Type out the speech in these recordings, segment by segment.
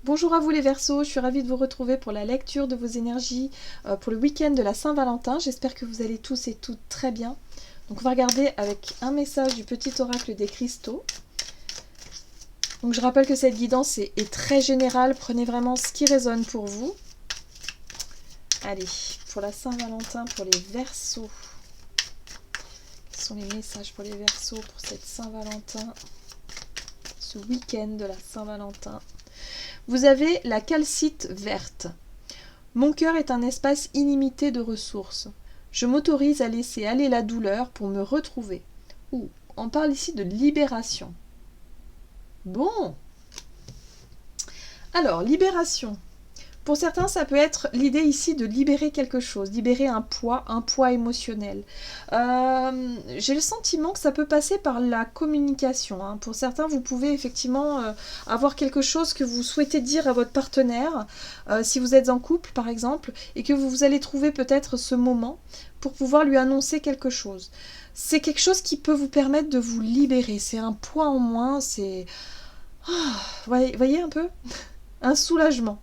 Bonjour à vous les Verseaux, je suis ravie de vous retrouver pour la lecture de vos énergies pour le week-end de la Saint-Valentin. J'espère que vous allez tous et toutes très bien. Donc on va regarder avec un message du petit oracle des cristaux. Donc je rappelle que cette guidance est très générale, prenez vraiment ce qui résonne pour vous. Allez, pour la Saint-Valentin, pour les Verseaux. Quels sont les messages pour les Verseaux pour cette Saint-Valentin, ce week-end de la Saint-Valentin? Vous avez la calcite verte. Mon cœur est un espace illimité de ressources. Je m'autorise à laisser aller la douleur pour me retrouver. Ouh, on parle ici de libération. Bon. Alors, libération. Pour certains, ça peut être l'idée ici de libérer quelque chose, libérer un poids émotionnel. J'ai le sentiment que ça peut passer par la communication. Hein. Pour certains, vous pouvez effectivement avoir quelque chose que vous souhaitez dire à votre partenaire, si vous êtes en couple par exemple, et que vous allez trouver peut-être ce moment pour pouvoir lui annoncer quelque chose. C'est quelque chose qui peut vous permettre de vous libérer. C'est un poids en moins, c'est... voyez un peu? Un soulagement.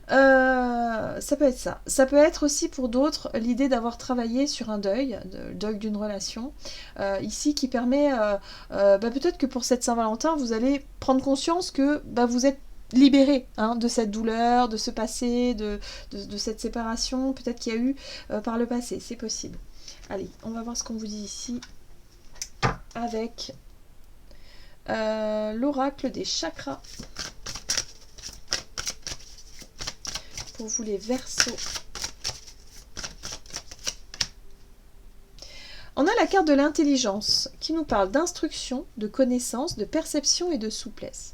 Ça peut être ça. Ça peut être aussi pour d'autres l'idée d'avoir travaillé sur un deuil, le deuil d'une relation, ici qui permet, peut-être que pour cette Saint-Valentin, vous allez prendre conscience que vous êtes libéré de cette douleur, de ce passé, de cette séparation, peut-être qu'il y a eu par le passé, c'est possible. Allez, on va voir ce qu'on vous dit ici avec l'oracle des chakras. Pour vous les Verseaux. On a la carte de l'intelligence qui nous parle d'instruction, de connaissance, de perception et de souplesse.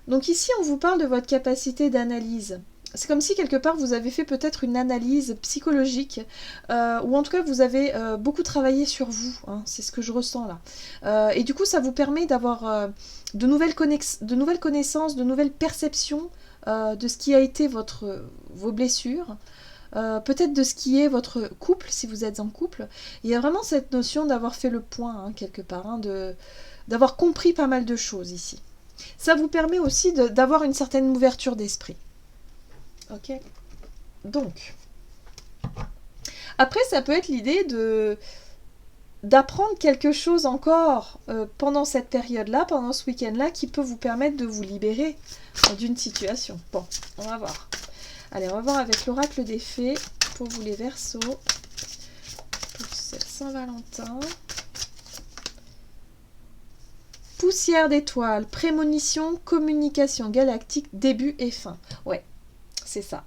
Donc ici, on vous parle de votre capacité d'analyse. C'est comme si quelque part vous avez fait peut-être une analyse psychologique, ou en tout cas vous avez beaucoup travaillé sur vous, hein, c'est ce que je ressens là. Et du coup ça vous permet d'avoir de nouvelles connaissances, de nouvelles perceptions de ce qui a été vos blessures, peut-être de ce qui est votre couple si vous êtes en couple. Il y a vraiment cette notion d'avoir fait le point hein, quelque part, hein, d'avoir compris pas mal de choses ici. Ça vous permet aussi d'avoir une certaine ouverture d'esprit. Ok. Donc, après, ça peut être l'idée d'apprendre quelque chose encore pendant cette période-là, pendant ce week-end-là, qui peut vous permettre de vous libérer d'une situation. Bon, on va voir. Allez, on va voir avec l'oracle des fées pour vous les Verseaux pour cette Saint-Valentin. Poussière d'étoiles, prémonition, communication galactique, début et fin. Ouais. C'est ça.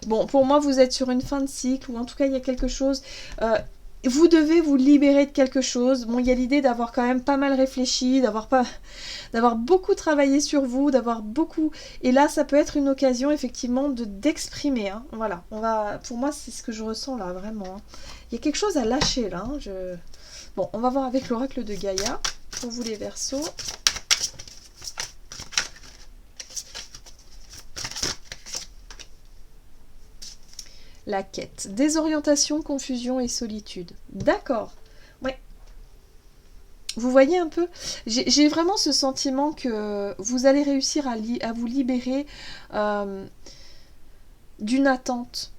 Bon, pour moi, vous êtes sur une fin de cycle, ou en tout cas, il y a quelque chose... vous devez vous libérer de quelque chose. Bon, il y a l'idée d'avoir quand même pas mal réfléchi, d'avoir beaucoup travaillé sur vous, d'avoir beaucoup... Et là, ça peut être une occasion, effectivement, d'exprimer. Hein. Voilà. Pour moi, c'est ce que je ressens, là, vraiment. Hein. Il y a quelque chose à lâcher, là. Hein. Bon, on va voir avec l'oracle de Gaïa, pour vous les Verseaux. La quête. Désorientation, confusion et solitude. D'accord. Ouais. Vous voyez un peu, j'ai vraiment ce sentiment que vous allez réussir à vous libérer d'une attente.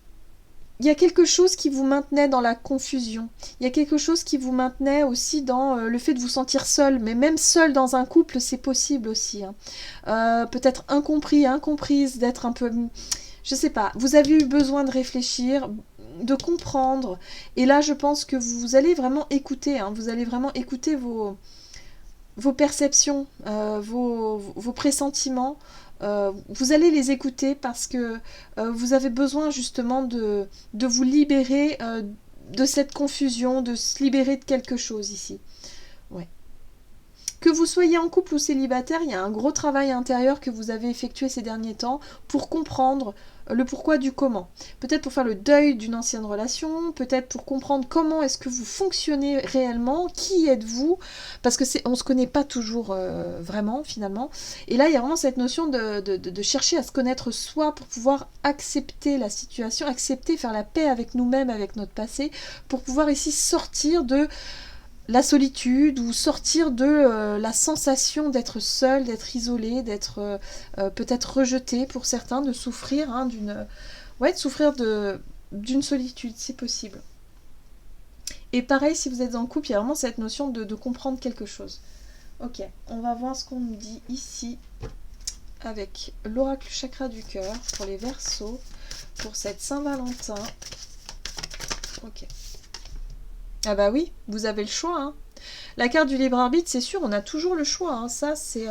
Il y a quelque chose qui vous maintenait dans la confusion. Il y a quelque chose qui vous maintenait aussi dans le fait de vous sentir seul. Mais même seul dans un couple, c'est possible aussi. Hein. Peut-être incompris, incomprise, d'être un peu... Je sais pas, vous avez eu besoin de réfléchir, de comprendre, et là je pense que vous allez vraiment écouter, hein, vous allez vraiment écouter vos perceptions, vos pressentiments, vous allez les écouter parce que vous avez besoin justement de vous libérer de cette confusion, de se libérer de quelque chose ici. Ouais. Que vous soyez en couple ou célibataire, il y a un gros travail intérieur que vous avez effectué ces derniers temps pour comprendre le pourquoi du comment. Peut-être pour faire le deuil d'une ancienne relation, peut-être pour comprendre comment est-ce que vous fonctionnez réellement, qui êtes-vous, parce que on se connaît pas toujours vraiment finalement. Et là, il y a vraiment cette notion de chercher à se connaître soi pour pouvoir accepter la situation, accepter, faire la paix avec nous-mêmes, avec notre passé, pour pouvoir ici sortir de la solitude ou sortir de la sensation d'être seul, d'être isolé, d'être peut-être rejeté pour certains, de souffrir de souffrir d'une solitude, c'est possible. Et pareil, si vous êtes en couple, il y a vraiment cette notion de comprendre quelque chose. Ok, on va voir ce qu'on nous dit ici avec l'oracle chakra du cœur pour les Verseaux, pour cette Saint-Valentin. Ok. Ah bah oui, vous avez le choix. Hein. La carte du libre arbitre, c'est sûr, on a toujours le choix. Hein. Ça, c'est,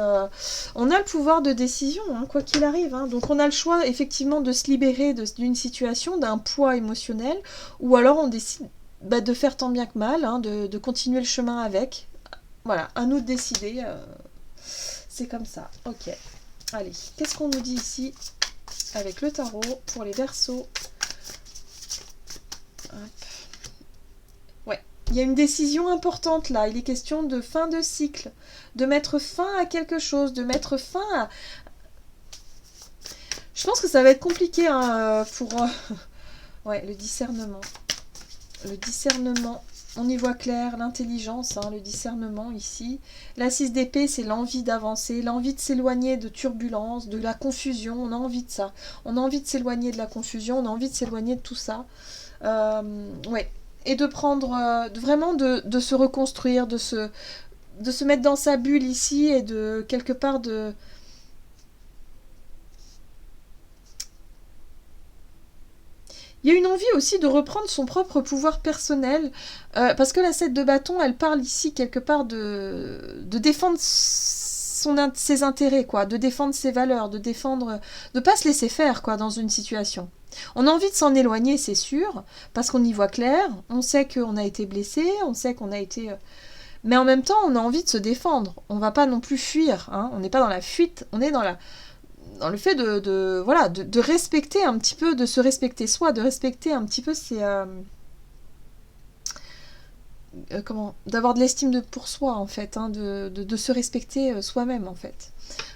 on a le pouvoir de décision, hein, quoi qu'il arrive. Hein. Donc on a le choix effectivement de se libérer d'une situation, d'un poids émotionnel, ou alors on décide de faire tant bien que mal, hein, de continuer le chemin avec. Voilà, à nous de décider. C'est comme ça. Ok. Allez, qu'est-ce qu'on nous dit ici avec le tarot pour les Verseaux? Ouais, il y a une décision importante là. Il est question de fin de cycle, de mettre fin à quelque chose, de mettre fin à... Je pense que ça va être compliqué hein, pour... ouais, le discernement. Le discernement, on y voit clair, l'intelligence, hein, le discernement ici. La 6 d'épée, c'est l'envie d'avancer, l'envie de s'éloigner de turbulences, de la confusion, on a envie de ça. On a envie de s'éloigner de la confusion, on a envie de s'éloigner de tout ça. Ouais. Et de prendre, vraiment de se reconstruire, de se mettre dans sa bulle ici et de, quelque part, de... Il y a une envie aussi de reprendre son propre pouvoir personnel, parce que la 7 de bâton, elle parle ici quelque part de défendre ses intérêts, quoi, de défendre ses valeurs, de défendre, de pas se laisser faire, quoi, dans une situation. On a envie de s'en éloigner, c'est sûr, parce qu'on y voit clair, on sait qu'on a été blessé, on sait qu'on a été... Mais en même temps, on a envie de se défendre. On va pas non plus fuir, hein. On n'est pas dans la fuite, on est dans le fait de respecter un petit peu, de se respecter soi, de respecter un petit peu ses... d'avoir de l'estime pour soi, en fait, hein, de se respecter soi-même, en fait.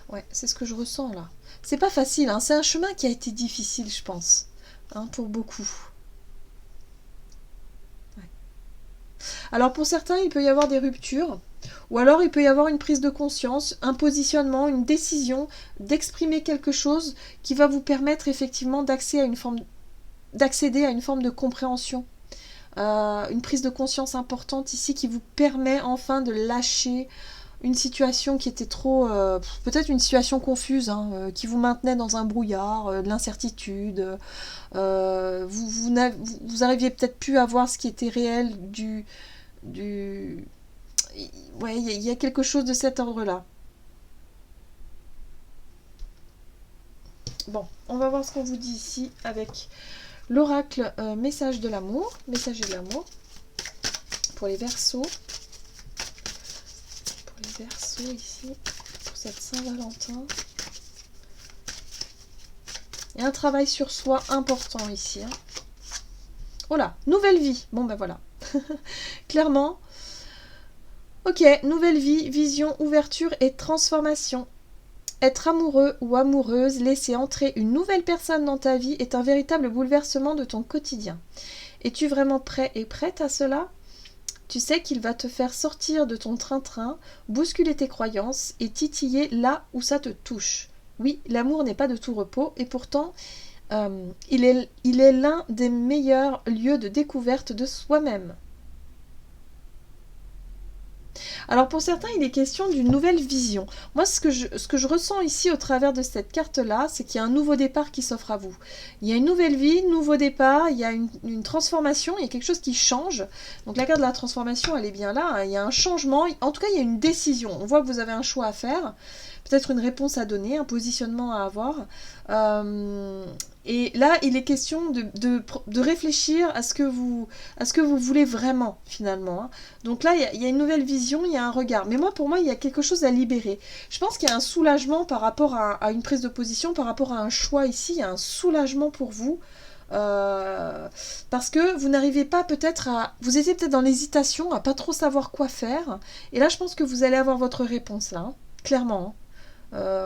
Ouais, c'est ce que je ressens, là. C'est pas facile, hein. C'est un chemin qui a été difficile, je pense, hein, pour beaucoup. Ouais. Alors, pour certains, il peut y avoir des ruptures, ou alors il peut y avoir une prise de conscience, un positionnement, une décision, d'exprimer quelque chose qui va vous permettre effectivement d'accéder à une forme de compréhension. Une prise de conscience importante ici qui vous permet enfin de lâcher une situation qui était trop... peut-être une situation confuse, hein, qui vous maintenait dans un brouillard, de l'incertitude. Vous n'arriviez peut-être plus à voir ce qui était réel Ouais, il y a quelque chose de cet ordre-là. Bon, on va voir ce qu'on vous dit ici avec l'oracle message de l'amour, messager de l'amour, pour les Verseaux. Pour les Verseaux ici, pour cette Saint-Valentin. Il y a un travail sur soi important ici. Hein. Oh là, nouvelle vie. Bon ben voilà. Clairement. Ok, nouvelle vie, vision, ouverture et transformation. Être amoureux ou amoureuse, laisser entrer une nouvelle personne dans ta vie est un véritable bouleversement de ton quotidien. Es-tu vraiment prêt et prête à cela ? Tu sais qu'il va te faire sortir de ton train-train, bousculer tes croyances et titiller là où ça te touche. Oui, l'amour n'est pas de tout repos et pourtant, il est l'un des meilleurs lieux de découverte de soi-même. Alors pour certains, il est question d'une nouvelle vision. Moi, ce que je ressens ici au travers de cette carte-là, c'est qu'il y a un nouveau départ qui s'offre à vous. Il y a une nouvelle vie, nouveau départ, il y a une transformation, il y a quelque chose qui change. Donc la carte de la transformation, elle est bien là, hein. Il y a un changement, en tout cas il y a une décision. On voit que vous avez un choix à faire, peut-être une réponse à donner, un positionnement à avoir. Et là, il est question de réfléchir à ce que vous voulez vraiment, finalement. Hein. Donc là, il y a une nouvelle vision, il y a un regard. Mais pour moi, il y a quelque chose à libérer. Je pense qu'il y a un soulagement par rapport à une prise de position, par rapport à un choix ici. Il y a un soulagement pour vous. Parce que vous n'arrivez pas peut-être à... Vous étiez peut-être dans l'hésitation, à pas trop savoir quoi faire. Et là, je pense que vous allez avoir votre réponse, là. Hein, clairement. Hein.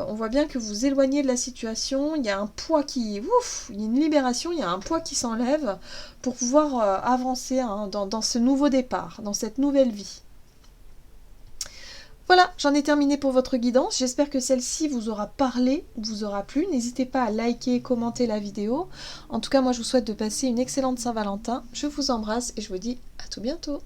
On voit bien que vous éloignez de la situation, il y a un poids qui... Ouf, il y a une libération, il y a un poids qui s'enlève pour pouvoir avancer hein, dans ce nouveau départ, dans cette nouvelle vie. Voilà, j'en ai terminé pour votre guidance. J'espère que celle-ci vous aura parlé, vous aura plu. N'hésitez pas à liker et commenter la vidéo. En tout cas, moi, je vous souhaite de passer une excellente Saint-Valentin. Je vous embrasse et je vous dis à tout bientôt.